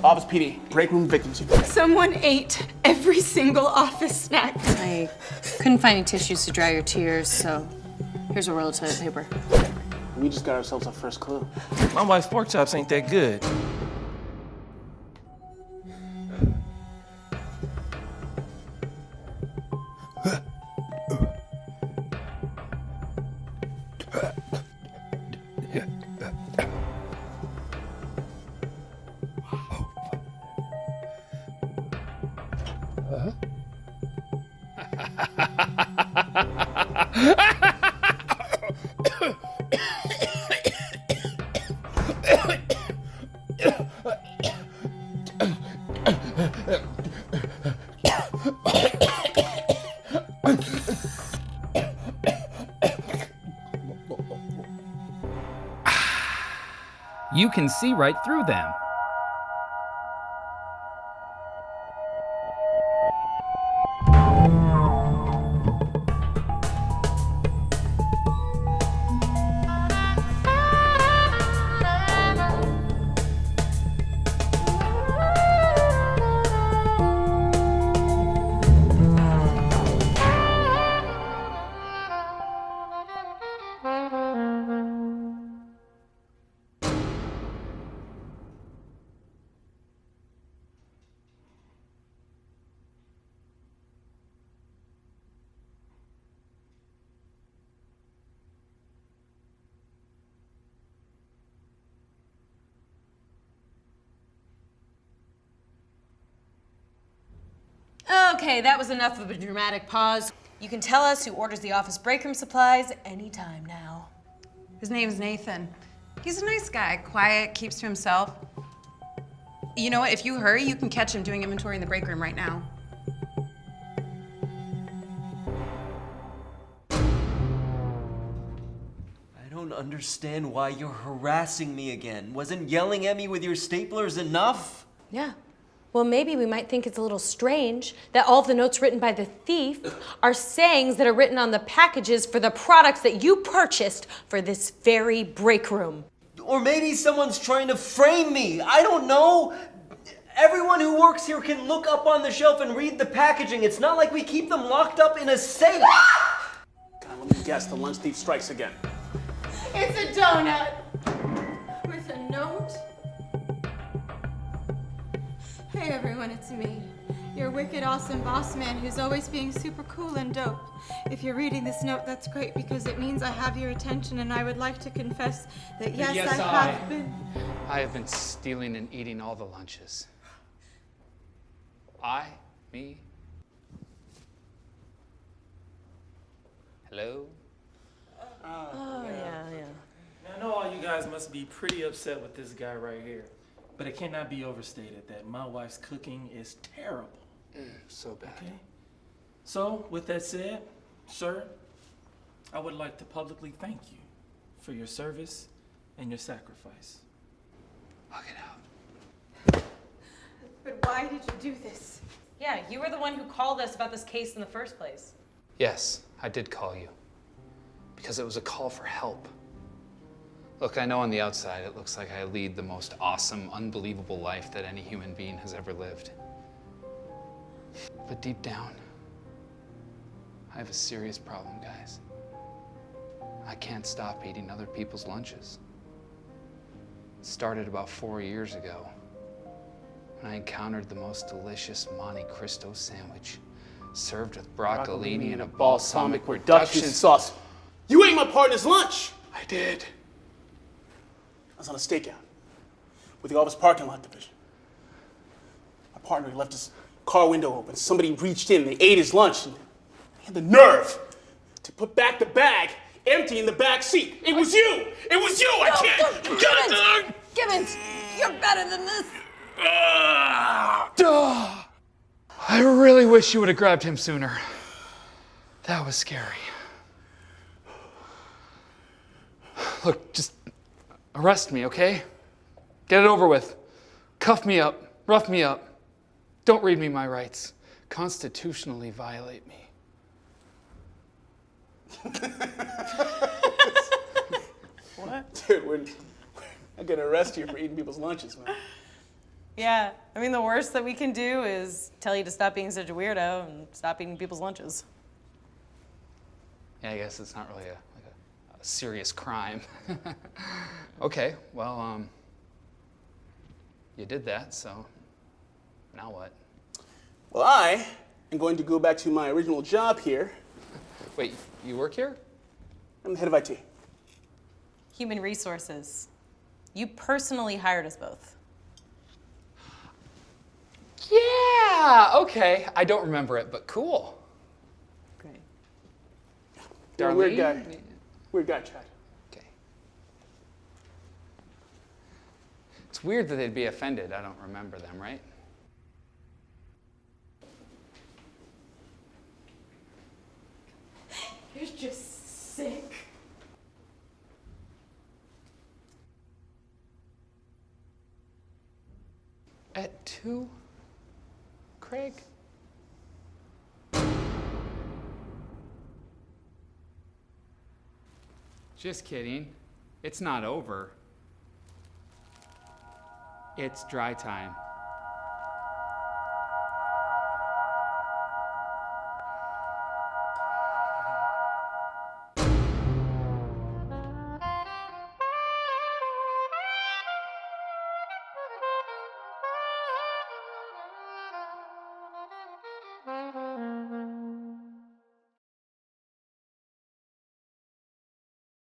Office PD, break room victims. Someone ate every single office snack. I couldn't find any tissues to dry your tears, so here's a roll of toilet paper. We just got ourselves our first clue. My wife's pork chops ain't that good. You can see right through them. Okay, that was enough of a dramatic pause. You can tell us who orders the office break room supplies anytime now. His name's Nathan. He's a nice guy, quiet, keeps to himself. You know what, if you hurry, you can catch him doing inventory in the break room right now. I don't understand why you're harassing me again. Wasn't yelling at me with your staplers enough? Yeah. Well, maybe we might think it's a little strange that all of the notes written by the thief are sayings that are written on the packages for the products that you purchased for this very break room. Or maybe someone's trying to frame me. I don't know. Everyone who works here can look up on the shelf and read the packaging. It's not like we keep them locked up in a safe. God, let me guess, the lunch thief strikes again. It's a donut with a note. Hey everyone, it's me, your wicked awesome boss man who's always being super cool and dope. If you're reading this note, that's great because it means I have your attention and I would like to confess that yes, I have been stealing and eating all the lunches. Me? Hello? Yeah. I know all you guys must be pretty upset with this guy right here, but it cannot be overstated that my wife's cooking is terrible. So bad. Okay? So, with that said, sir, I would like to publicly thank you for your service and your sacrifice. I'll get out. But why did you do this? Yeah, you were the one who called us about this case in the first place. Yes, I did call you. Because it was a call for help. Look, I know on the outside it looks like I lead the most awesome, unbelievable life that any human being has ever lived. But deep down, I have a serious problem, guys. I can't stop eating other people's lunches. It started about 4 years ago when I encountered the most delicious Monte Cristo sandwich served with broccolini and a balsamic reduction sauce. You ate my partner's lunch! I did. I was on a stakeout with the office parking lot division. My partner left his car window open. Somebody reached in, they ate his lunch, and they had the nerve to put back the bag empty in the back seat. It was you! It was you! I can't! Gibbons, you're better than this. I really wish you would have grabbed him sooner. That was scary. Look, just arrest me, okay? Get it over with. Cuff me up, rough me up. Don't read me my rights. Constitutionally violate me. What? Dude, we're not gonna arrest you for eating people's lunches, man. Yeah, I mean, the worst that we can do is tell you to stop being such a weirdo and stop eating people's lunches. Yeah, I guess it's not really a serious crime. Okay, well, you did that, so now what? Well, I am going to go back to my original job here. Wait, you work here? I'm the head of IT. Human resources. You personally hired us both. Yeah, okay. I don't remember it, but cool. Great. You're a weird Darlene? guy. Weird guy, Chad. Okay. It's weird that they'd be offended. I don't remember them, right? You're just sick. At 2? Craig? Just kidding. It's not over. It's dry time.